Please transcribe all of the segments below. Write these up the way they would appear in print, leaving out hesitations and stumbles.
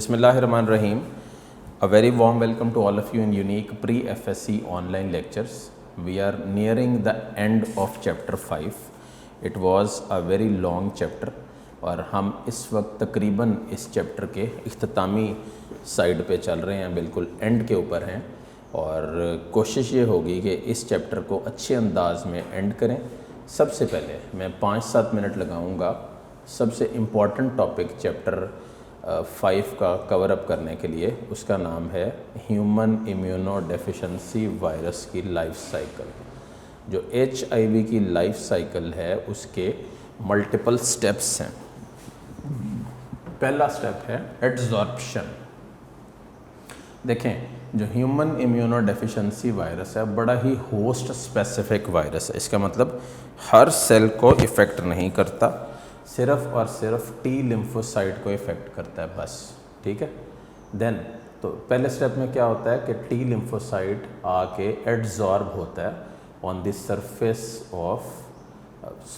Bismillahirrahmanirrahim. A very warm welcome to all of you in unique pre-FSC online lectures. We are nearing the end of chapter 5. It was a very long chapter और हम इस वक्त तकरीबन इस chapter के इख्तितामी side पे चल रहे हैं, बिल्कुल एंड के ऊपर हैं और कोशिश ये होगी कि इस चैप्टर को अच्छे अंदाज में एंड करें। सबसे पहले मैं 5-7 मिनट लगाऊंगा सबसे इम्पॉर्टेंट टॉपिक चैप्टर 5 का कवर अप करने के लिए। उसका नाम है ह्यूमन इम्यूनो डेफिशिएंसी वायरस की लाइफ साइकिल। जो HIV की लाइफ साइकिल है उसके मल्टीपल स्टेप्स हैं। पहला स्टेप है एड्सॉर्प्शन। देखें, जो ह्यूमन इम्यूनो डेफिशिएंसी वायरस है बड़ा ही होस्ट स्पेसिफिक वायरस है। इसका मतलब हर सेल को इफ़ेक्ट नहीं करता, सिर्फ और सिर्फ T लिम्फोसाइट को इफ़ेक्ट करता है बस। ठीक है। देन तो पहले स्टेप में क्या होता है कि T लिम्फोसाइट आके एड्सॉर्ब होता है on the surface of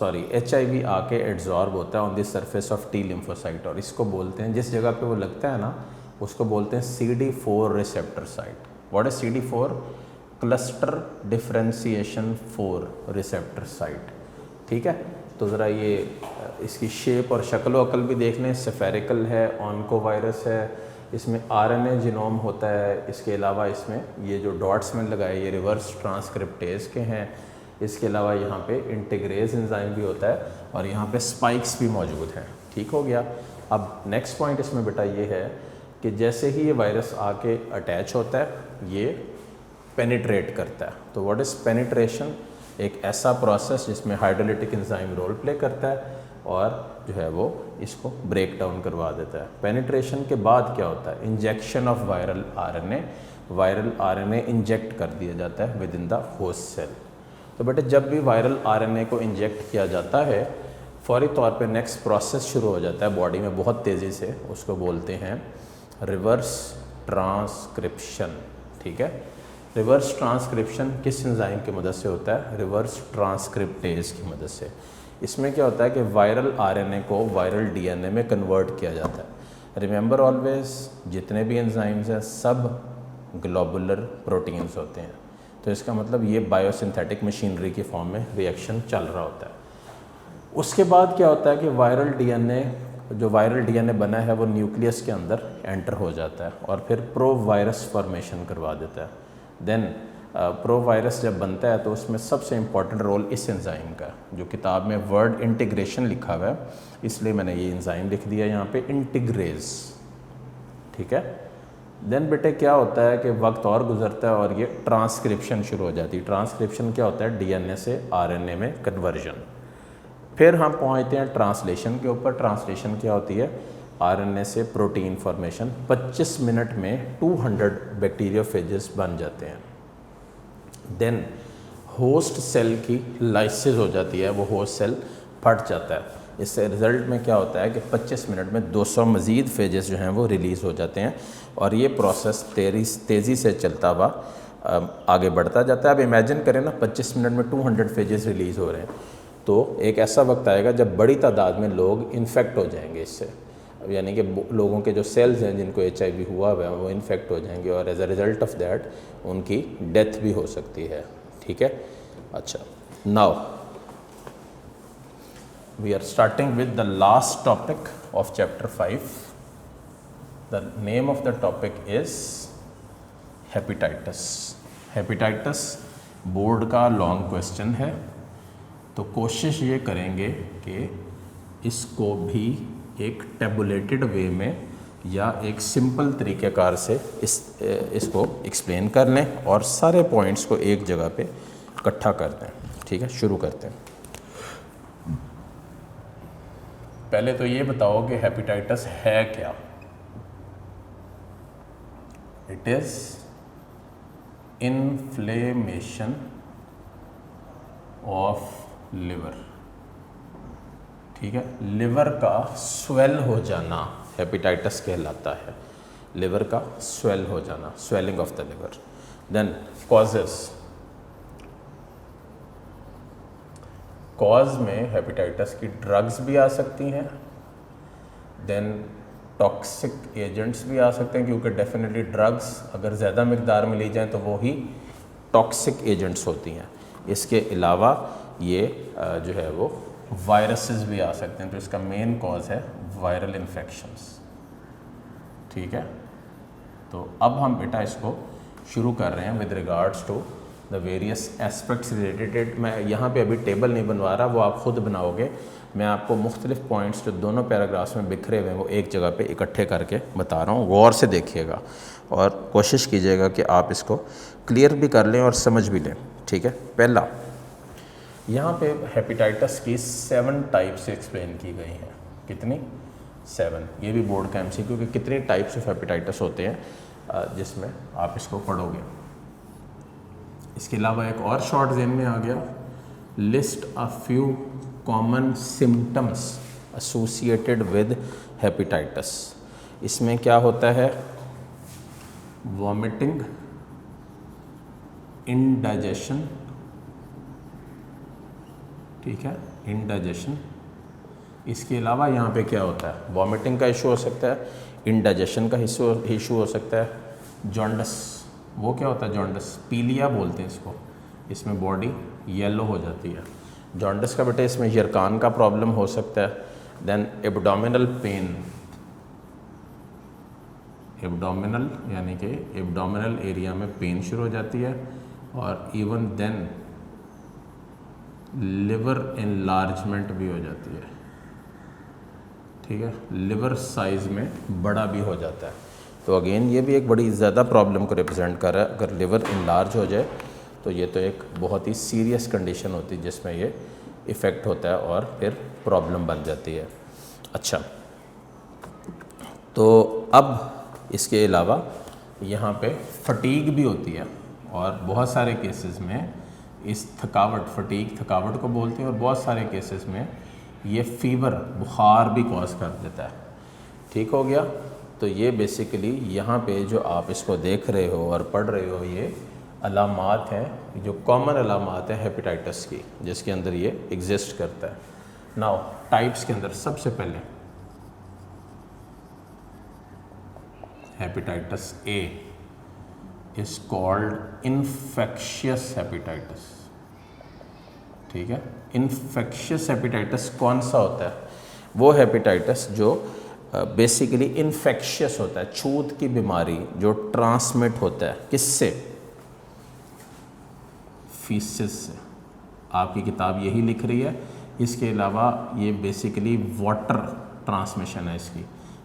HIV आके एड्सॉर्ब होता है on the surface of T lymphocyte और इसको बोलते हैं, जिस जगह पे वो लगता है ना उसको बोलते हैं CD4 receptor site. What is CD4? Cluster differentiation 4 receptor site. ठीक है। तो ज़रा ये इसकी शेप और शक्ल वकल भी देख लें। सेफेरिकल है, ऑन्कोवायरस है, इसमें RNA जीनोम होता है। इसके अलावा इसमें ये जो डॉट्स में लगाए ये रिवर्स ट्रांसक्रिप्टेज के हैं। इसके अलावा यहाँ पे इंटीग्रेज एंजाइम भी होता है और यहाँ पे स्पाइक्स भी मौजूद हैं। ठीक हो गया। अब नेक्स्ट पॉइंट इसमें बेटा ये है कि जैसे ही ये वायरस आके अटैच होता है ये पेनिट्रेट करता है। तो व्हाट इज़ पेनिट्रेशन? एक ऐसा प्रोसेस जिसमें हाइड्रोलिटिक एंजाइम रोल प्ले करता है और जो है वो इसको ब्रेक डाउन करवा देता है। पेनिट्रेशन के बाद क्या होता है? Injection of viral RNA। Viral RNA inject कर दिया जाता है within the host cell. तो बेटे जब भी वायरल RNA को इंजेक्ट किया जाता है फौरी तौर पे नेक्स्ट प्रोसेस शुरू हो जाता है बॉडी में बहुत तेज़ी से। उसको बोलते हैं रिवर्स ट्रांसक्रिप्शन। ठीक है। रिवर्स ट्रांसक्रिप्शन किस एंजाइम की मदद से होता है? रिवर्स ट्रांसक्रिप्टेज की मदद से। इसमें क्या होता है कि वायरल RNA को वायरल DNA में कन्वर्ट किया जाता है। रिमेंबर ऑलवेज जितने भी एंजाइम्स हैं सब ग्लोबुलर प्रोटीन्स होते हैं। तो इसका मतलब ये बायोसिंथेटिक मशीनरी की फॉर्म में रिएक्शन चल रहा होता है। उसके बाद क्या होता है कि जो वायरल DNA बना है वो न्यूक्लियस के अंदर एंटर हो जाता है और फिर प्रो वायरस फॉर्मेशन करवा देता है। देन प्रो वायरस जब बनता है तो उसमें सबसे इम्पॉर्टेंट रोल इस एंजाइम का, जो किताब में वर्ड इंटीग्रेशन लिखा हुआ है इसलिए मैंने ये एंजाइम लिख दिया यहाँ पे, इंटीग्रेज। ठीक है। देन बेटे क्या होता है कि वक्त और गुजरता है और ये ट्रांसक्रिप्शन शुरू हो जाती है। ट्रांसक्रिप्शन क्या होता है? DNA से RNA में कन्वर्जन। फिर हम पहुँचते हैं ट्रांसलेशन के ऊपर। ट्रांसलेशन क्या होती है? RNA से प्रोटीन फॉर्मेशन। 25 मिनट में 200 बैक्टीरियोफेजेस बन जाते हैं। देन होस्ट सेल की लाइसिस हो जाती है, वो होस्ट सेल फट जाता है। इससे रिज़ल्ट में क्या होता है कि 25 मिनट में 200 मज़ीद फेजेस जो हैं वो रिलीज़ हो जाते हैं और ये प्रोसेस तेज़ी से चलता हुआ आगे बढ़ता जाता है। अब इमेजिन करें ना 25 मिनट में 200 फेजेस रिलीज़ हो रहे हैं तो एक ऐसा वक्त आएगा जब बड़ी तादाद में लोग इन्फेक्ट हो जाएंगे इससे। यानी कि लोगों के जो सेल्स हैं जिनको HIV हुआ है वो इन्फेक्ट हो जाएंगे और as a result of that उनकी डेथ भी हो सकती है। ठीक है। अच्छा, now we are starting with the last topic of chapter 5. The name of the topic is hepatitis. Hepatitis board का लॉन्ग क्वेश्चन है तो कोशिश ये करेंगे कि इसको भी एक टेबुलेटेड वे में या एक सिंपल तरीक़ेकार से इसको एक्सप्लेन कर लें और सारे पॉइंट्स को एक जगह पे इकट्ठा कर दें। ठीक है, शुरू करते हैं। पहले तो ये बताओ कि हेपेटाइटिस है क्या? It is inflammation of liver. ठीक है। लिवर का स्वेल हो जाना हेपेटाइटिस कहलाता है। लिवर का स्वेल हो जाना, swelling of the liver. Then cause में हेपेटाइटिस की ड्रग्स भी आ सकती हैं। देन टॉक्सिक एजेंट्स भी आ सकते हैं, क्योंकि डेफिनेटली ड्रग्स अगर ज़्यादा मकदार में ली जाएँ तो वो ही टॉक्सिक एजेंट्स होती हैं। इसके अलावा ये जो है वो वायरसेस भी आ सकते हैं, तो इसका मेन कॉज है वायरल इन्फेक्शंस। ठीक है, तो अब हम बेटा इसको शुरू कर रहे हैं with regards to the various aspects related. मैं यहाँ पे अभी टेबल नहीं बनवा रहा, वो आप ख़ुद बनाओगे। मैं आपको मुख्तलिफ पॉइंट्स जो दोनों पैराग्राफ्स में बिखरे हुए हैं वो एक जगह पे इकट्ठे करके बता रहा हूँ। गौर से देखिएगा और कोशिश कीजिएगा कि आप इसको क्लियर भी कर लें और समझ भी लें। ठीक है, पहला यहाँ पे हेपेटाइटिस की 7 टाइप्स एक्सप्लेन की गई हैं। कितनी? 7। ये भी बोर्ड का एमसीक्यू कि कितने टाइप्स ऑफ हेपेटाइटिस होते हैं जिसमें आप इसको पढ़ोगे। इसके अलावा एक और शॉर्ट ज़हन में आ गया, list a few common symptoms associated with hepatitis. इसमें क्या होता है? वॉमिटिंग, इंडाइजेशन, ठीक है, इंडाइजेशन। इसके अलावा यहाँ पे क्या होता है? वॉमिटिंग का इशू हो सकता है, इंडाइजेशन का इशू हो सकता है, जॉन्डिस। वो क्या होता है? जॉन्डिस, पीलिया बोलते हैं इसको। इसमें बॉडी येलो हो जाती है। जॉन्डिस का बेटे इसमें यरकान का प्रॉब्लम हो सकता है। देन एब्डोमिनल पेन, एब्डोमिनल यानी कि एब्डोमिनल एरिया में पेन शुरू हो जाती है। और इवन देन लिवर एनलार्जमेंट भी हो जाती है। ठीक है, लिवर साइज़ में बड़ा भी हो जाता है। तो अगेन ये भी एक बड़ी ज़्यादा प्रॉब्लम को रिप्रेजेंट कर रहा है। अगर लिवर इनलार्ज हो जाए तो ये तो एक बहुत ही सीरियस कंडीशन होती है जिसमें ये इफ़ेक्ट होता है और फिर प्रॉब्लम बन जाती है। अच्छा, तो अब इसके अलावा यहाँ पे फटीग भी होती है और बहुत सारे केसेस में इस थकावट को बोलते हैं और बहुत सारे केसेस में ये फीवर, बुखार भी कॉज कर देता है। ठीक हो गया। तो ये बेसिकली यहाँ पे जो आप इसको देख रहे हो और पढ़ रहे हो, ये अलामात हैं, जो कॉमन अलामात हैं हेपेटाइटिस की, जिसके अंदर ये एग्जिस्ट करता है। नाउ टाइप्स के अंदर सबसे पहले hepatitis A is called infectious hepatitis. ठीक है, इन्फेक्शियस हेपेटाइटिस कौन सा होता है? वो हेपेटाइटिस जो बेसिकली इन्फेक्शियस होता है, छूत की बीमारी जो ट्रांसमिट होता है किससे? फीसिस से। आपकी किताब यही लिख रही है। इसके अलावा ये बेसिकली वाटर ट्रांसमिशन है इसकी।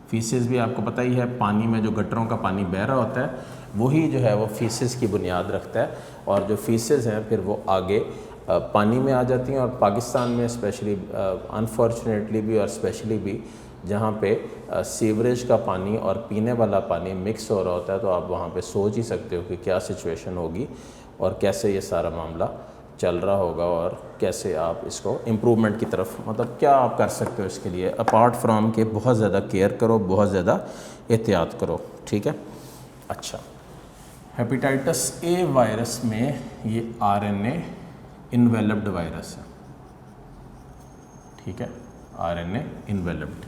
फीसिस भी आपको पता ही है, पानी में जो गटरों का पानी बह रहा होता है वही जो है वो फीसिस की बुनियाद रखता है। और जो फीसिस हैं फिर वो आगे पानी में आ जाती हैं। और पाकिस्तान में स्पेशली अनफॉर्चुनेटली भी और स्पेशली भी जहाँ पे सीवरेज का पानी और पीने वाला पानी मिक्स हो रहा होता है, तो आप वहाँ पे सोच ही सकते हो कि क्या सिचुएशन होगी और कैसे ये सारा मामला चल रहा होगा और कैसे आप इसको इम्प्रूवमेंट की तरफ, मतलब क्या आप कर सकते हो इसके लिए, अपार्ट फ्रॉम के बहुत ज़्यादा केयर करो, बहुत ज़्यादा एहतियात करो। ठीक है। अच्छा, हेपेटाइटिस ए वायरस में ये आरएनए इन्वेलप्ड वायरस है। ठीक है, आरएनए इन्वेलप्ड,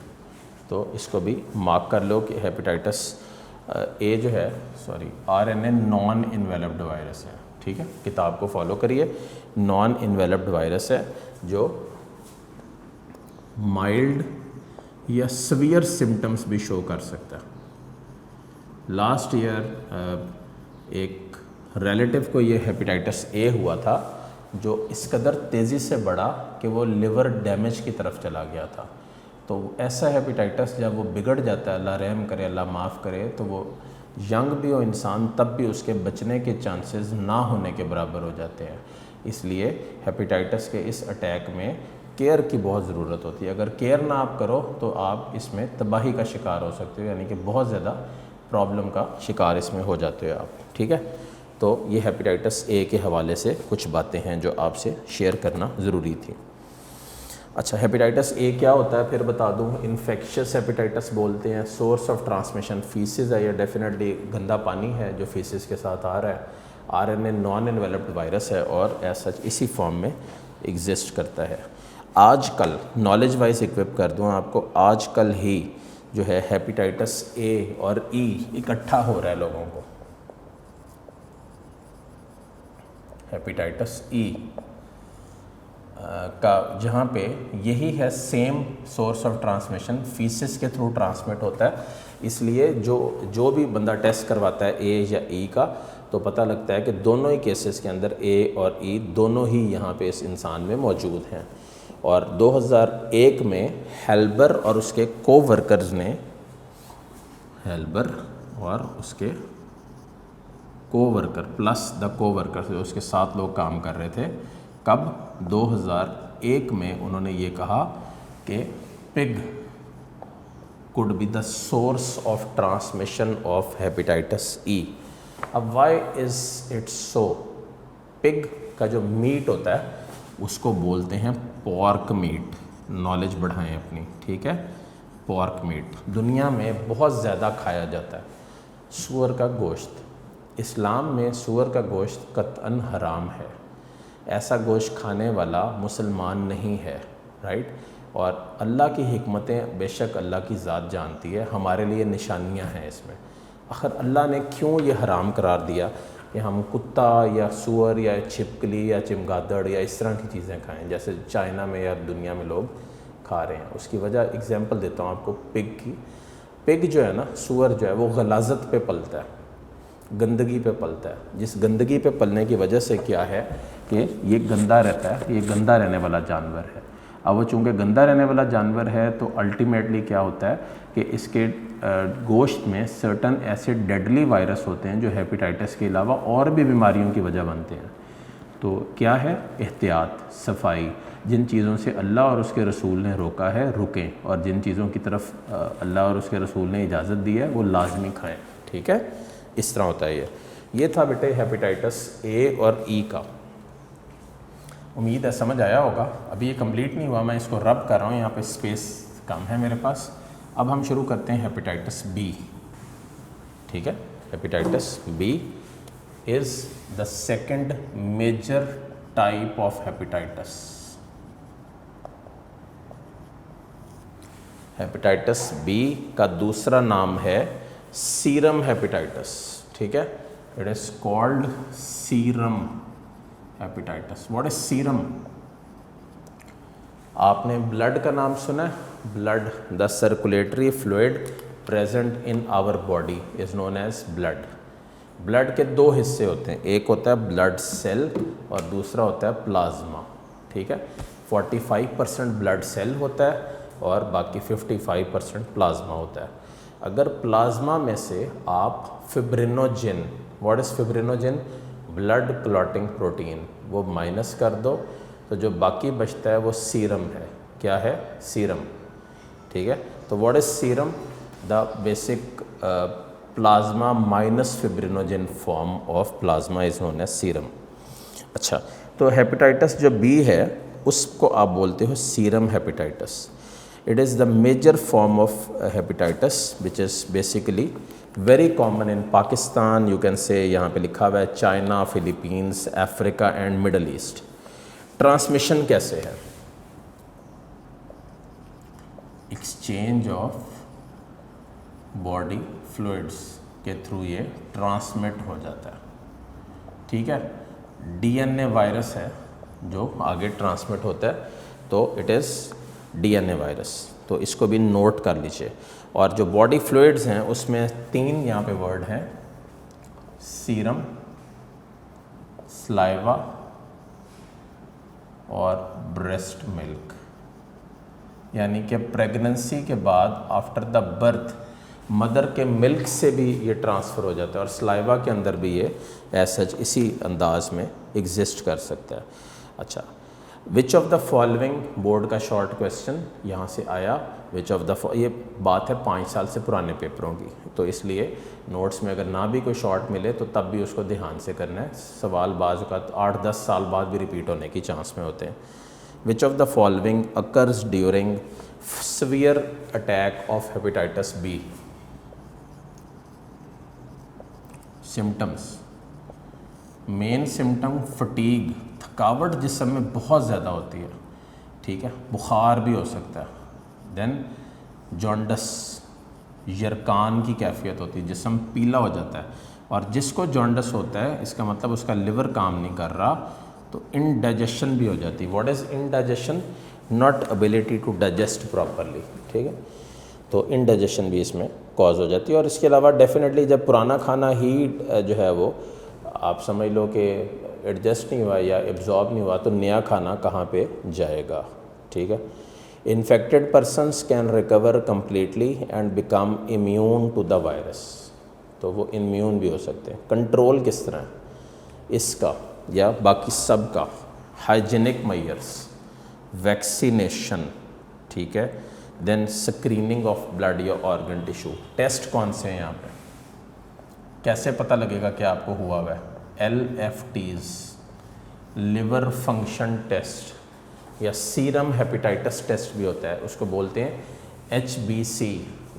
तो इसको भी मार्क कर लो कि हेपेटाइटिस ए जो है, sorry, RNA non enveloped virus है। ठीक है, किताब को फॉलो करिए। नॉन इन्वेलप्ड वायरस है जो माइल्ड या सीवियर सिम्टम्स भी शो कर सकता है। लास्ट ईयर एक रिलेटिव को ये हेपेटाइटिस ए हुआ था जो इस कदर तेज़ी से बढ़ा कि वो लिवर डैमेज की तरफ चला गया था। तो ऐसा हेपेटाइटिस जब वो बिगड़ जाता है, अल्लाह रहम करे, अल्लाह माफ़ करे, तो वो यंग भी हो इंसान तब भी उसके बचने के चांसेस ना होने के बराबर हो जाते हैं। इसलिए हेपेटाइटिस के इस अटैक में केयर की बहुत ज़रूरत होती है। अगर केयर ना आप करो तो आप इसमें तबाही का शिकार हो सकते हो, यानी कि बहुत ज़्यादा प्रॉब्लम का शिकार इसमें हो जाते हो आप। ठीक है, तो ये हेपेटाइटिस ए के हवाले से कुछ बातें हैं जो आपसे शेयर करना ज़रूरी थी। अच्छा, हेपेटाइटिस ए क्या होता है फिर बता दूं। इन्फेक्शियस हेपेटाइटिस बोलते हैं। सोर्स ऑफ ट्रांसमिशन फीसिस है, या डेफिनेटली गंदा पानी है जो फीसिस के साथ आ रहा है। आरएनए नॉन इन्वेलप्ड वायरस है और ऐसा इसी फॉर्म में एग्जिस्ट करता है। आजकल नॉलेज वाइज इक्विप कर दूं आपको, आजकल ही जो है हेपेटाइटिस ए और ई इकट्ठा हो रहा है लोगों को। हेपेटाइटिस ई का जहाँ पे यही है same source of transmission, faeces के थ्रू ट्रांसमिट होता है, इसलिए जो भी बंदा टेस्ट करवाता है ए या ई का तो पता लगता है कि दोनों ही केसेस के अंदर ए और ई दोनों ही यहाँ पे इस इंसान में मौजूद हैं। और 2001 में हेल्बर और उसके कोवर्कर्स ने, हेल्बर और उसके कोवर्कर प्लस द कोवर्कर, जो उसके साथ लोग काम कर रहे थे, कब 2001 में उन्होंने ये कहा कि pig could be the source of transmission of hepatitis E. अब why is it so? Pig का जो मीट होता है उसको बोलते हैं पॉर्क मीट। नॉलेज बढ़ाएं अपनी, ठीक है। पॉर्क मीट दुनिया में बहुत ज़्यादा खाया जाता है। सूअर का गोश्त, इस्लाम में सूअर का गोश्त कतअन हराम है। ऐसा गोश्त खाने वाला मुसलमान नहीं है, राइट। और अल्लाह की हिकमतें बेशक अल्लाह की ज़ात जानती है, हमारे लिए निशानियां हैं इसमें। आखिर अल्लाह ने क्यों ये हराम करार दिया कि हम कुत्ता या सूअर या छिपकली या चमगादड़ या इस तरह की चीज़ें खाएं जैसे चाइना में या दुनिया में लोग खा रहे हैं? उसकी वजह एग्जांपल देता हूँ आपको पिग की। पिग जो है ना, सूअर जो है वो गलाज़त पे पलता है, गंदगी पे पलता है। जिस गंदगी पे पलने की वजह से क्या है कि ये गंदा रहता है, ये गंदा रहने वाला जानवर है। अब वो चूँकि गंदा रहने वाला जानवर है तो अल्टीमेटली क्या होता है कि इसके गोश्त में सर्टन ऐसे डेडली वायरस होते हैं जो हेपेटाइटिस के अलावा और भी बीमारियों की वजह बनते हैं। तो क्या है? एहतियात, सफाई। जिन चीज़ों से अल्लाह और उसके रसूल ने रोका है रुकें, और जिन चीज़ों की तरफ अल्लाह और उसके रसूल ने इजाज़त दी है वो लाजमी खाएं, ठीक है। इस तरह होता है ये था बेटे हेपेटाइटिस ए और ई का। उम्मीद है समझ आया होगा। अभी ये कंप्लीट नहीं हुआ, मैं इसको रब कर रहा हूँ, यहाँ पे स्पेस कम है मेरे पास। अब हम शुरू करते हैं हेपेटाइटिस बी, ठीक है। Hepatitis B is the second major type of hepatitis. Hepatitis B का दूसरा नाम है सीरम हेपेटाइटिस, ठीक है। It is called serum hepatitis. What is serum? आपने ब्लड का नाम सुना है? Blood, the circulatory fluid present in our body is known as blood. Blood के दो हिस्से होते हैं, एक होता है ब्लड सेल और दूसरा होता है प्लाज्मा, ठीक है। 45% ब्लड सेल होता है और बाकी 55% प्लाज्मा होता है। अगर प्लाज्मा में से आप fibrinogen, what is fibrinogen? Blood clotting protein, वो माइनस कर दो तो जो बाकी बचता है वो सीरम है। क्या है? सीरम, ठीक है। तो what is serum? The basic plasma minus fibrinogen form of plasma is known as serum. अच्छा, तो हेपेटाइटिस जो बी है उसको आप बोलते हो serum hepatitis. It is the major form of hepatitis which is basically very common in Pakistan, you can say, यहाँ पे लिखा हुआ है China, Philippines, Africa and middle east. Transmission कैसे है? एक्सचेंज ऑफ बॉडी फ्लूइड्स के थ्रू ये ट्रांसमिट हो जाता है, ठीक है। डीएनए वायरस है जो आगे ट्रांसमिट होता है, तो इट इज़ डीएनए वायरस, तो इसको भी नोट कर लीजिए। और जो बॉडी फ्लूइड्स हैं उसमें 3 यहाँ पे वर्ड हैं, सीरम, स्लाइवा और ब्रेस्ट मिल्क। यानी कि प्रेगनेंसी के बाद आफ्टर द बर्थ मदर के मिल्क से भी ये ट्रांसफ़र हो जाता है और स्लाइवा के अंदर भी ये सच इसी अंदाज में एग्जिस्ट कर सकता है। अच्छा, विच ऑफ द फॉलोइंग, बोर्ड का शॉर्ट क्वेश्चन यहाँ से आया, विच ऑफ द, ये बात है 5 साल से पुराने पेपरों की, तो इसलिए नोट्स में अगर ना भी कोई शॉर्ट मिले तो तब भी उसको ध्यान से करना है। सवाल बाज़ का 8-10 साल बाद भी रिपीट होने की चांस में होते हैं। Which of the following occurs during severe attack of hepatitis B? Symptoms, main symptom fatigue, थकावट जिस्म में बहुत ज़्यादा होती है, ठीक है। बुखार भी हो सकता है। देन जॉन्डस, यरकान की कैफियत होती है, जिस्म पीला हो जाता है। और जिसको जॉन्डिस होता है इसका मतलब उसका लिवर काम नहीं कर रहा, तो इनडाइजेशन भी हो जाती है। What is indigestion? Not ability to digest properly, ठीक है। तो इनडाइजेशन भी इसमें कॉज हो जाती है। और इसके अलावा डेफिनेटली जब पुराना खाना ही जो है वो आप समझ लो कि एडजस्ट नहीं हुआ या एब्जॉर्ब नहीं हुआ, तो नया खाना कहाँ पे जाएगा, ठीक है। Infected persons can recover completely and become immune to the virus, तो वो इम्यून भी हो सकते हैं। कंट्रोल किस तरह है इसका या बाकी सब का? हाइजीनिक मेजर्स, वैक्सीनेशन, ठीक है, देन स्क्रीनिंग ऑफ ब्लड या ऑर्गन टिश्यू। टेस्ट कौन से हैं यहाँ पे? कैसे पता लगेगा कि आपको हुआ हुआ है? LFTs, लिवर फंक्शन टेस्ट, या सीरम हेपेटाइटिस टेस्ट भी होता है, उसको बोलते हैं HBC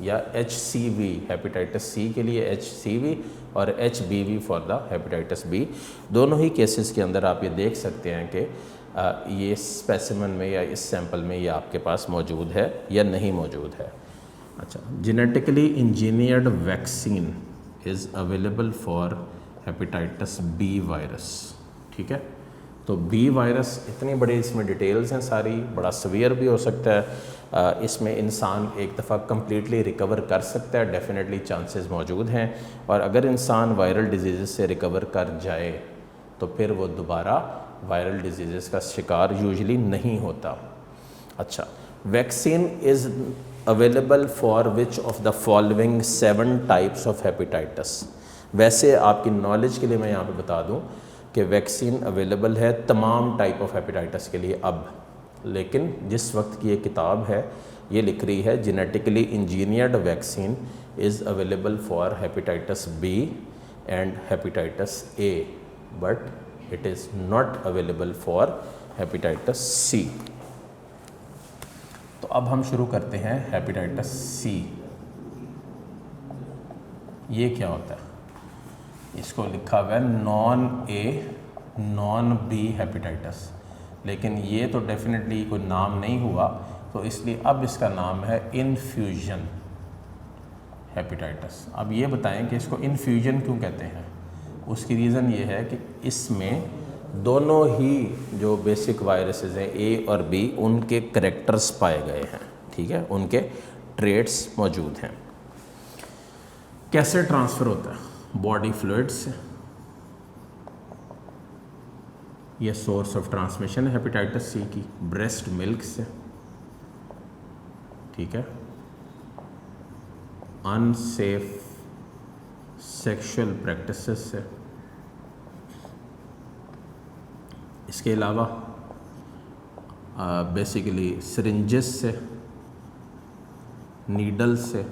या HCV। हेपेटाइटिस सी के लिए HCV और HBV for the hepatitis B। दोनों ही केसेस के अंदर आप ये देख सकते हैं कि ये स्पेसिमेन में या इस सैंपल में ये आपके पास मौजूद है या नहीं मौजूद है। अच्छा, genetically engineered vaccine is available for hepatitis B virus, ठीक है। तो B वायरस इतनी बड़ी इसमें डिटेल्स हैं सारी, बड़ा सवियर भी हो सकता है। इसमें इंसान एक दफ़ा कम्प्लीटली रिकवर कर सकता है, डेफिनेटली चांसेस मौजूद हैं। और अगर इंसान वायरल डिजीज़ से रिकवर कर जाए तो फिर वो दोबारा वायरल डिजीज़ का शिकार यूजुअली नहीं होता। अच्छा, vaccine is available for which of the following 7 types of hepatitis. वैसे आपकी नॉलेज के लिए मैं यहाँ पे बता दूँ कि वैक्सीन अवेलेबल है तमाम टाइप ऑफ हेपेटाइटिस के लिए अब, लेकिन जिस वक्त की ये किताब है ये लिख रही है genetically engineered vaccine is available for hepatitis B and hepatitis A, but it is not available for hepatitis C। तो अब हम शुरू करते हैं हेपेटाइटिस C। ये क्या होता है? इसको लिखा हुआ है non A non B hepatitis, लेकिन ये तो डेफिनेटली कोई नाम नहीं हुआ, तो इसलिए अब इसका नाम है इन्फ्यूजन हेपेटाइटिस। अब ये बताएं कि इसको इन्फ्यूजन क्यों कहते हैं? उसकी रीज़न ये है कि इसमें दोनों ही जो बेसिक वायरसेस हैं A और B, उनके करेक्टर्स पाए गए हैं, ठीक है, उनके ट्रेट्स मौजूद हैं। कैसे ट्रांसफ़र होता है? बॉडी फ्लूइड से, यह सोर्स ऑफ ट्रांसमिशन है हेपेटाइटिस C की। ब्रेस्ट मिल्क से, ठीक है। अनसेफ सेक्सुअल प्रैक्टिसेस से, इसके अलावा बेसिकली सिरिंजेस से, नीडल से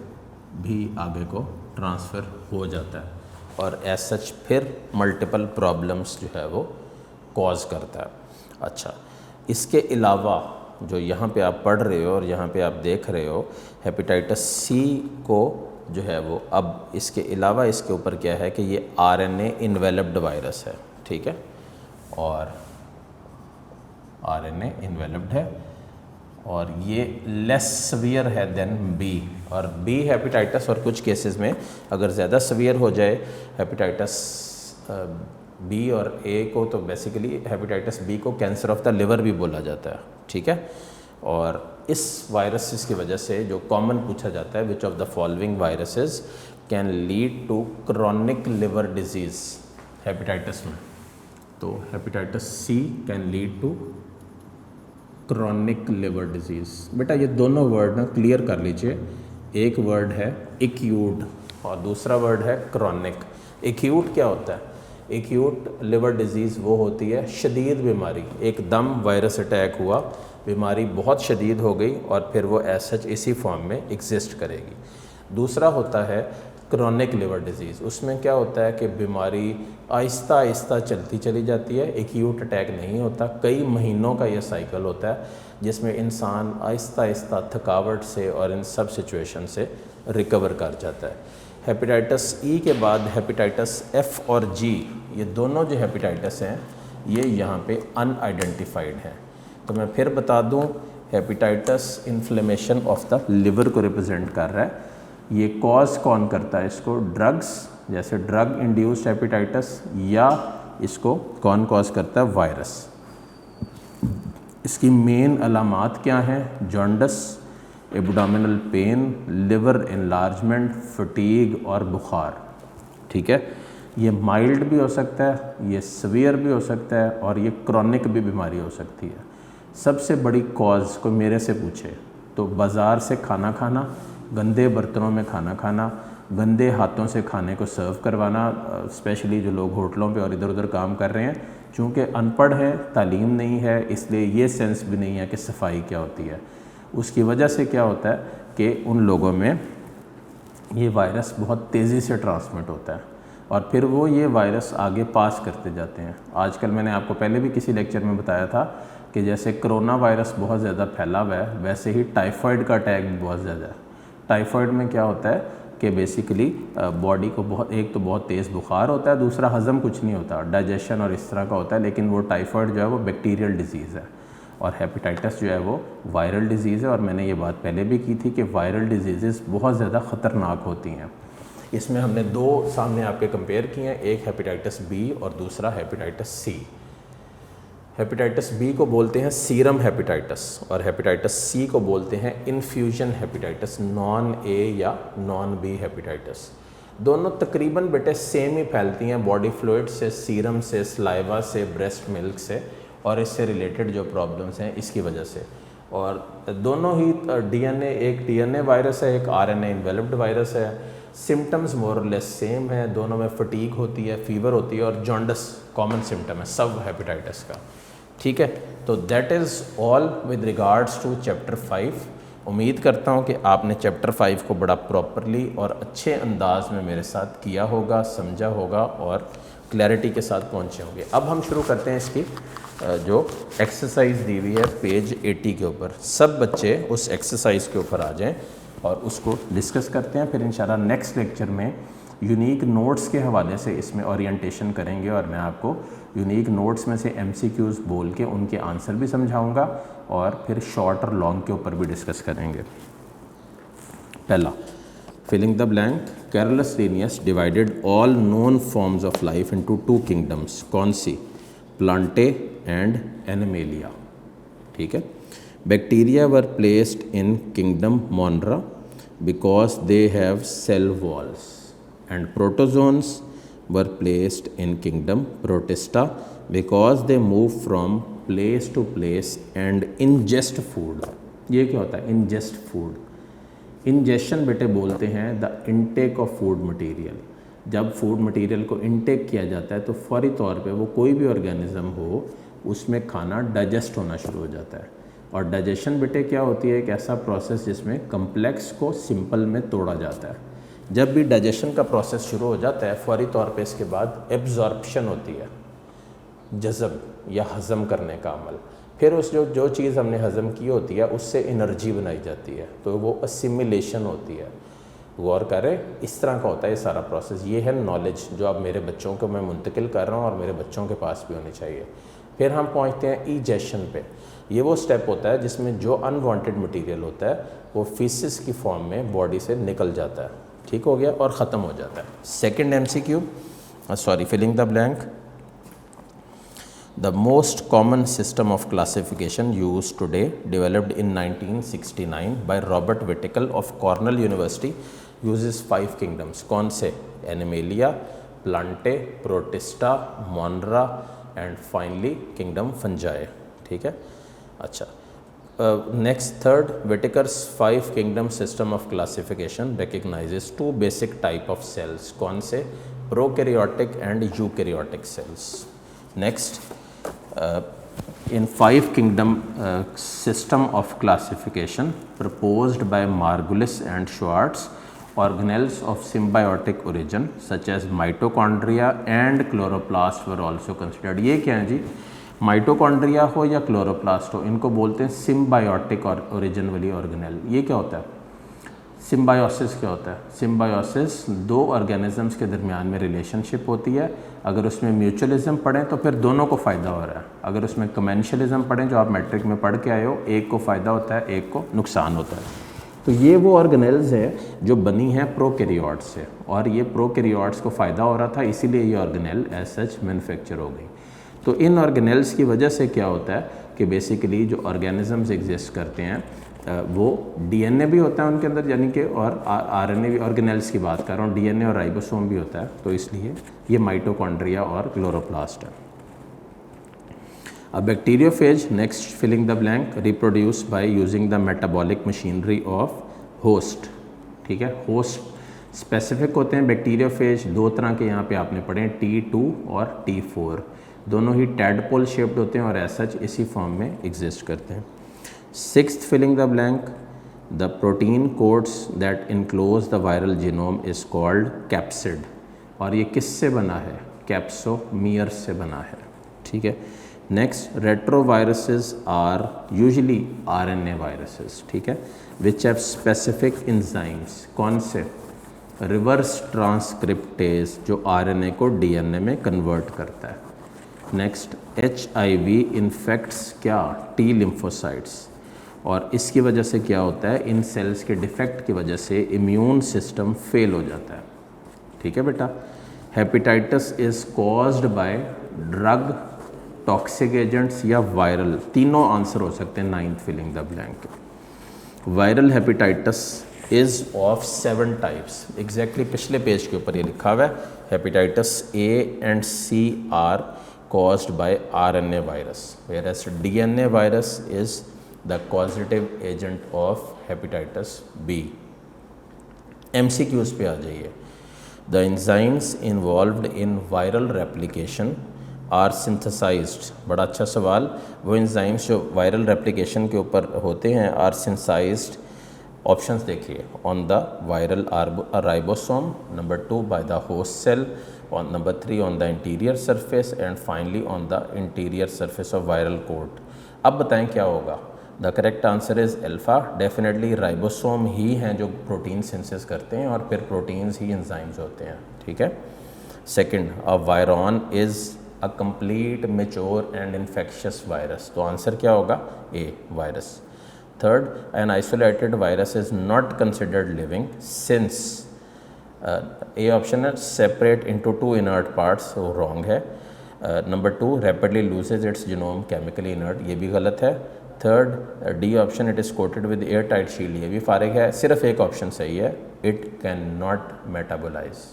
भी आगे को ट्रांसफ़र हो जाता है और एज सच फिर मल्टीपल प्रॉब्लम्स जो है वो कॉज करता है। अच्छा, इसके अलावा जो यहाँ पे आप पढ़ रहे हो और यहाँ पे आप देख रहे हो हेपेटाइटिस C को जो है वो, अब इसके अलावा इसके ऊपर क्या है कि ये RNA इन्वेलप्ड वायरस है, ठीक है, और RNA इन्वेलप्ड है और ये लेस सवियर है देन B। और B हेपेटाइटिस और कुछ केसेस में अगर ज़्यादा सवियर हो जाए हेपेटाइटिस B और A को, तो बेसिकली हेपेटाइटिस B को कैंसर ऑफ द लिवर भी बोला जाता है, ठीक है। और इस वायरसेस की वजह से जो कॉमन पूछा जाता है, which of the following viruses can lead to chronic liver disease hepatitis में, तो hepatitis C can lead to chronic liver disease. बेटा ये दोनों वर्ड ना क्लियर कर लीजिए, एक वर्ड है एक्यूट और दूसरा वर्ड है क्रॉनिक। एक्यूट क्या होता है? एक्यूट लिवर डिजीज़ वो होती है शदीद बीमारी, एकदम वायरस अटैक हुआ, बीमारी बहुत शदीद हो गई और फिर वो एज सच इसी फॉर्म में एग्जिस्ट करेगी। दूसरा होता है क्रॉनिक लिवर डिजीज़, उसमें क्या होता है कि बीमारी आहिस्ता आहिस्ता चलती चली जाती है, एक्यूट अटैक नहीं होता, कई महीनों का ये साइकिल होता है जिसमें इंसान आहिस्ता आहिस्ता थकावट से और इन सब सिचुएशन से रिकवर कर जाता है। हेपेटाइटिस E के बाद हेपेटाइटिस F और G, ये दोनों जो हेपेटाइटिस हैं ये यहाँ पे अनआइडेंटिफाइड हैं। तो मैं फिर बता दूँ, hepatitis inflammation of the liver को रिप्रेजेंट कर रहा है, ये कॉज कौन करता है इसको? ड्रग्स, जैसे ड्रग इंड्यूस्ड हेपेटाइटिस, या इसको कौन कॉज करता है? वायरस। इसकी मेन अलामात क्या हैं? Jaundice, abdominal pain, liver enlargement, fatigue और बुखार। ठीक है, ये माइल्ड भी हो सकता है, ये सीवियर भी हो सकता है और ये क्रॉनिक भी बीमारी हो सकती है। सबसे बड़ी कॉज को मेरे से पूछे तो बाज़ार से खाना खाना, गंदे बर्तनों में खाना खाना, गंदे हाथों से खाने को सर्व करवाना, स्पेशली जो लोग होटलों पे और इधर उधर काम कर रहे हैं, चूँकि अनपढ़ है, तालीम नहीं है, इसलिए ये सेंस भी नहीं है कि सफाई क्या होती है। उसकी वजह से क्या होता है कि उन लोगों में ये वायरस बहुत तेज़ी से ट्रांसमिट होता है और फिर वो ये वायरस आगे पास करते जाते हैं। आजकल मैंने आपको पहले भी किसी लेक्चर में बताया था कि जैसे कोरोना वायरस बहुत ज़्यादा फैला हुआ है, वैसे ही टाइफाइड का अटैक भी बहुत ज़्यादा है। टाइफाइड में क्या होता है कि बेसिकली बॉडी को बहुत तेज़ बुखार होता है, दूसरा हज़म कुछ नहीं होता, डाइजेशन और इस तरह का होता है, लेकिन वो टाइफाइड जो है वो बैक्टीरियल डिजीज़ है और हेपेटाइटिस जो है वो वायरल डिजीज़ है। और मैंने ये बात पहले भी की थी कि वायरल डिजीज़ बहुत ज़्यादा ख़तरनाक होती हैं। इसमें हमने दो सामने आपके कंपेयर किए हैं, एक हेपेटाइटिस बी और दूसरा हेपेटाइटिस सी। हेपेटाइटिस बी को बोलते हैं सीरम हेपेटाइटिस और हेपेटाइटिस सी को बोलते हैं इन्फ्यूजन हेपेटाइटिस, नॉन ए या नॉन बी हेपेटाइटिस। दोनों तकरीबन बेटे सेम ही फैलती हैं बॉडी फ्लूइड से, सीरम से, सलाइवा से, ब्रेस्ट मिल्क से और इससे रिलेटेड जो प्रॉब्लम्स हैं इसकी वजह से। और दोनों ही डीएनए, एक डीएनए वायरस है, एक आरएनए इन्वेलप्ड वायरस है। सिम्टम्स मोर और लेस सेम है, दोनों में फटीग होती है, फीवर होती है और जॉन्डिस कॉमन सिम्टम है सब हेपेटाइटिस का। ठीक है, तो that is all with regards to chapter 5। उम्मीद करता हूँ कि आपने चैप्टर 5 को बड़ा प्रॉपरली और अच्छे अंदाज में मेरे साथ किया होगा, समझा होगा और क्लैरिटी के साथ पहुँचे होंगे। अब हम शुरू करते हैं इसकी जो एक्सरसाइज दी हुई है पेज 80 के ऊपर। सब बच्चे उस एक्सरसाइज के ऊपर आ जाएं और उसको डिस्कस करते हैं। फिर इंशाल्लाह नेक्स्ट लेक्चर में यूनिक नोट्स के हवाले से इसमें ओरिएंटेशन करेंगे और मैं आपको यूनिक नोट्स में से एमसीक्यूज़ बोल के उनके आंसर भी समझाऊंगा और फिर शॉर्ट और लॉन्ग के ऊपर भी डिस्कस करेंगे। पहला, filling the blank. Carolus Linnaeus divided all known forms of life into 2 kingdoms. कौन सी? Plantae and Animalia. ठीक है। Bacteria were placed in kingdom Monera because they have cell walls and protozoans were placed in kingdom protista because they move from place to place and ingest food। ये क्या होता है? ingest food। ingestion बेटे बोलते हैं the intake of food material। जब food material को intake किया जाता है तो फौरी तौर पे वो कोई भी ऑर्गेनिज्म हो उसमें खाना डाइजेस्ट होना शुरू हो जाता है। और डाइजेशन बेटे क्या होती है? एक ऐसा प्रोसेस जिसमें कम्प्लेक्स को सिंपल में तोड़ा जाता है। जब भी डाइजेशन का प्रोसेस शुरू हो जाता है फौरी तौर पे इसके बाद एब्जॉर्प्शन होती है, जज़ब या हज़म करने का अमल। फिर उस जो चीज़ हमने हज़म की होती है उससे एनर्जी बनाई जाती है, तो वो असिमिलेशन होती है। गौर करें, इस तरह का होता है ये सारा प्रोसेस। ये है नॉलेज जो अब मेरे बच्चों को मैं मुंतकिल कर रहा हूँ और मेरे बच्चों के पास भी होनी चाहिए। फिर हम पहुँचते हैं ईजेशन पे। ये वो स्टेप होता है जिसमें जो अनवांटेड मटेरियल होता है वो फीसिस की फॉर्म में बॉडी से निकल जाता है। ठीक हो गया और ख़त्म हो जाता है। Second MCQ, filling the blank. The most common system of classification use today developed in 1969 by Robert Whittaker of Cornell University uses 5 kingdoms. कौन से? Animalia, Plantae, Protista, Monera and finally kingdom Fungi. ठीक है, अच्छा। Next, third, Whitaker's 5 kingdom system of classification recognizes 2 basic type of cells। कौन से? Prokaryotic and eukaryotic cells। Next, in 5 kingdom system of classification proposed by Margulis and Schwartz, organelles of symbiotic origin such as mitochondria and chloroplast were also considered। ये क्या है जी? Mitochondria हो या chloroplast हो, इनको बोलते हैं सिम्बायोटिक और ओरिजिन वाली ऑर्गेनेल। ये क्या होता है? सिम्बायोसिस क्या होता है? सिम्बायोसिस दो ऑर्गेनिजम्स के दरमियान में रिलेशनशिप होती है। अगर उसमें म्यूचुअलिज्म पढ़ें तो फिर दोनों को फ़ायदा हो रहा है। अगर उसमें कमेंशलिज्म पढ़ें जो आप मैट्रिक में पढ़ के आए हो, एक को फ़ायदा होता है, एक को नुकसान होता है। तो ये वो ऑर्गेनेल्स है जो बनी है प्रोकैरियोट्स से, और ये प्रोकैरियोट्स को फ़ायदा हो रहा था, इसीलिए ये ऑर्गेनेल एज सच मैन्युफैक्चर हो गई। तो इन ऑर्गेनेल्स की वजह से क्या होता है कि बेसिकली जो ऑर्गेनिजम्स एग्जिस्ट करते हैं वो डीएनए भी होता है उनके अंदर, यानी कि, और आरएनए भी, ऑर्गेनेल्स की बात कर रहा हूँ, डीएनए और राइबोसोम भी होता है, तो इसलिए ये माइटोकॉन्ड्रिया और क्लोरोप्लास्ट है। A bacteriophage, next filling the blank, reproduce by using the metabolic machinery of host। ठीक है, होस्ट स्पेसिफिक होते हैं बैक्टीरियोफेज, दो तरह के यहाँ पे आपने पढ़े हैं, T2 और T4, दोनों ही टैडपोल शेप्ड होते हैं और एज सच इसी फॉर्म में एग्जिस्ट करते हैं। Sixth filling the blank, the protein codes that enclose the viral genome is called capsid, और ये किससे बना है? कैप्सोमियर से बना है। ठीक है, next, retroviruses are usually RNA viruses. ठीक है, विच हैव स्पेसिफिक इंजाइम्स, कौन से? रिवर्स ट्रांसक्रिप्टेज, जो आरएनए को डीएनए में कन्वर्ट करता है। नेक्स्ट, एचआईवी इन्फेक्ट्स क्या? टी लिम्फोसाइट्स, और इसकी वजह से क्या होता है? इन सेल्स के डिफेक्ट की वजह से इम्यून सिस्टम फेल हो जाता है। ठीक है बेटा। Hepatitis is caused by drug, toxic agents या वायरल, तीनों आंसर हो सकते हैं ninth filling the blank. Viral hepatitis is of 7 types, exactly पिछले पेज के ऊपर ये लिखा हुआ है। Hepatitis A and C are caused by RNA virus, whereas DNA virus is the causative agent of hepatitis B. MCQs पे आ जाइए। The enzymes involved in viral replication are synthesized, बड़ा अच्छा सवाल। वो एंजाइम्स जो वायरल रेप्लिकेशन के ऊपर होते हैं आर सिंथेसाइज्ड, ऑप्शंस देखिए, on the viral ribosome, number 2 by the host cell, on number 3 on the interior surface and finally on the interior surface of viral coat। अब बताएं क्या होगा? The correct answer is alpha. Definitely ribosome ही हैं जो protein synthesis करते हैं और फिर प्रोटीन्स ही एंजाइम्स होते हैं। ठीक है। Second, a virion is a complete mature and infectious virus, तो आंसर क्या होगा? A, virus. Third, an isolated virus is not considered living since, A option है सेपरेट इनटू 2 इनर्ट पार्ट्स, वो रॉन्ग है। Number 2, rapidly loses its genome chemically inert, ये भी गलत है। Third, D option, it is coated with air tight shield, ये भी फारिग है। सिर्फ एक ऑप्शन सही है, इट कैन नॉट मेटाबोलाइज।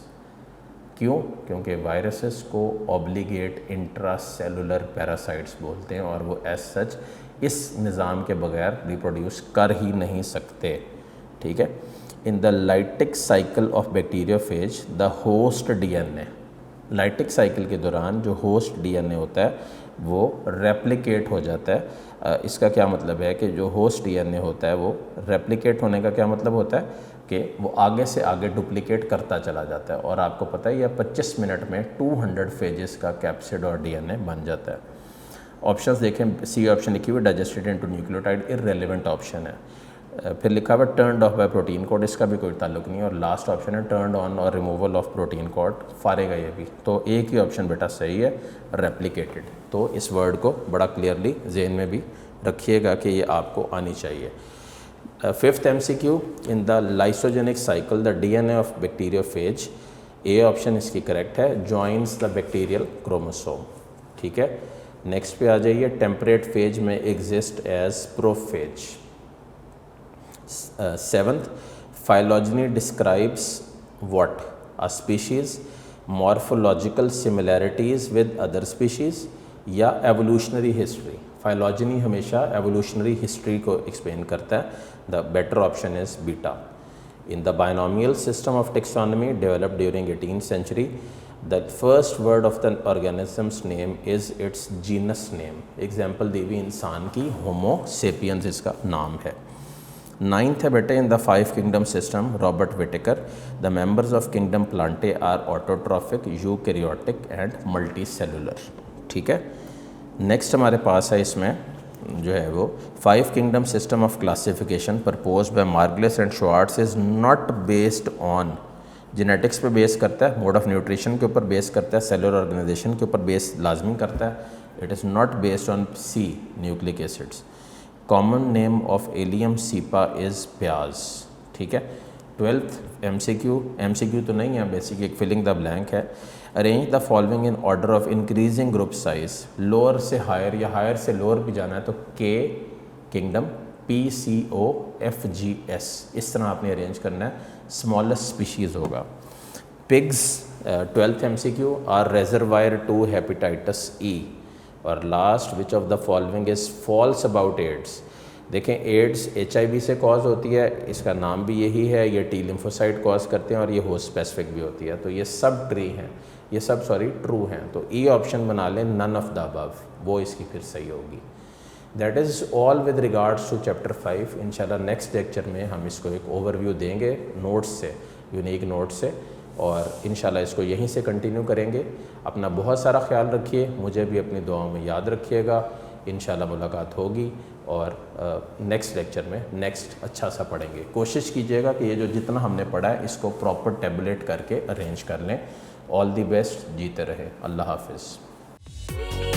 क्यों? क्योंकि वायरसेस को ऑब्लिगेट इंट्रासेलुलर पैरासाइट्स बोलते हैं और वो एज सच इस निज़ाम के बगैर रिप्रोड्यूस कर ही नहीं सकते। ठीक है। In the lytic cycle of bacteriophage the host DNA, lytic cycle के दौरान जो होस्ट डीएनए होता है वो रेप्लिकेट हो जाता है। इसका क्या मतलब है कि जो होस्ट डीएनए होता है वो रेप्लिकेट होने का क्या मतलब होता है कि वो आगे से आगे डुप्लीकेट करता चला जाता है, और आपको पता है यह 25 मिनट में 200 फेजेस का कैप्सिड और डीएनए बन जाता है। ऑप्शंस देखें, सी ऑप्शन लिखी हुई digested into nucleotide, irrelevant option है। फिर लिखा हुआ turned of bye protein code, इसका भी कोई ताल्लुक नहीं है। और लास्ट ऑप्शन है टर्नड ऑन और रिमूवल ऑफ प्रोटीन कोड, फारेगा ये भी। तो एक ही ऑप्शन बेटा सही है, रेप्लिकेटेड। तो इस वर्ड को बड़ा क्लियरली जेहन में भी रखिएगा कि ये आपको आनी चाहिए। Fifth MCQ, in the lysogenic cycle the DNA of bacteriophage, A option इसकी करेक्ट है, जॉइंस द बैक्टीरियल क्रोमोसोम। ठीक है। नेक्स्ट पे आ जाइए, टेम्परेट फेज में exist as prophage. Seventh, phylogeny describes what? A species, morphological similarities with other species या evolutionary history। phylogeny हमेशा evolutionary history को explain करता है। The better option is beta। In the binomial system of taxonomy developed during 18th century, the first word of the organism's name is its genus name। Example दी हुई इंसान की होमो sapiens इसका नाम है। Ninth है बेटे, in the 5 kingdom system Robert Whittaker, the members of kingdom Plantae are autotrophic, eukaryotic and multicellular. ठीक है। नेक्स्ट हमारे पास है इसमें जो है वो 5 kingdom system of classification propose by Margulis and Schwartz is not based on, genetics पे base करता है, मोड ऑफ न्यूट्रिशन के ऊपर बेस करता है, सेलुलर ऑर्गेनाइजेशन के ऊपर बेस लाजमी करता है। It is not based on C nucleic acids. Common name of Allium cepa is प्याज, ठीक है। 12th एमसीक्यू तो नहीं है, बेसिक एक फिलिंग द ब्लैंक है। Arrange the following in order of increasing group size, lower से हायर या हायर से लोअर भी जाना है तो के किंगडम, PCOFGS, इस तरह आपने अरेंज करना है, स्मॉलेस्ट स्पीशीज़ होगा। Pigs 12th MCQ are reservoir to hepatitis E। और last, which of the following is false about AIDS. देखें, एड्स HIV से कॉज होती है, इसका नाम भी यही है, ये T लिम्फोसाइट कॉज करते हैं और ये होस्ट स्पेसिफिक भी होती है, तो ये सब ट्रू हैं। तो E ऑप्शन बना लें, नन ऑफ द अबव, वो इसकी फिर सही होगी। That is all with regards to chapter 5। इंशाल्लाह नेक्स्ट लेक्चर में हम इसको एक ओवरव्यू देंगे नोट्स से, यूनिक नोट्स से, और इंशाल्लाह इसको यहीं से कंटिन्यू करेंगे। अपना बहुत सारा ख्याल रखिए, मुझे भी अपनी दुआओं में याद रखिएगा। इंशाल्लाह मुलाकात होगी और नेक्स्ट लेक्चर में नेक्स्ट अच्छा सा पढ़ेंगे। कोशिश कीजिएगा कि ये जो जितना हमने पढ़ा है इसको प्रॉपर टेबलेट करके अरेंज कर लें। ऑल दी बेस्ट, जीते रहे, अल्लाह हाफिज़।